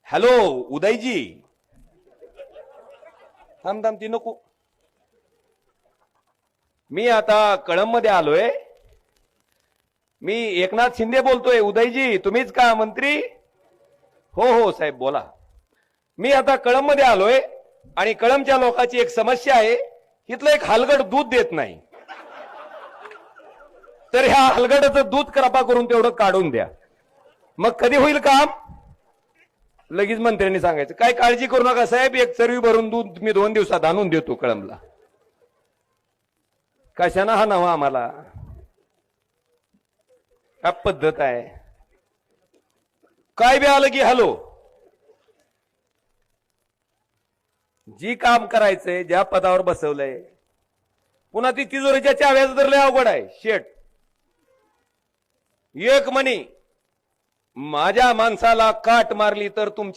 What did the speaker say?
Hello Udayji. थांब थांब ती नको. मी आता कळंबमध्ये आलोय. मी एकनाथ शिंदे बोलतोय. उदयजी तुम्हीच का मंत्री? हो हो साहेब बोला. मी आता कळंबमध्ये आलोय आणि कळंबच्या लोकांची एक समस्या आहे. इथलं एक हलगड दूध देत नाही. तर ह्या हलगडाचं दूध कृपा करून तेवढं काढून द्या. मग कधी होईल काम? लगेच मंत्र्यांनी सांगायचं. काय काळजी करू नका साहेब, एक चरवी भरून दूध मी 2 दिवसात आणून देतो कळंबला. कशाना हा नवा आम्हाला काय पद्धत आहे? काय बी आलं की हॅलो. जी काम करायचंय, ज्या पदावर बसवलंय, पुन्हा ती तिजोरीच्या चाव्याचं तर लय अवघड आहे. शेट एक म्हणी माझ्या माणसाला काट मारली तर तुमच्या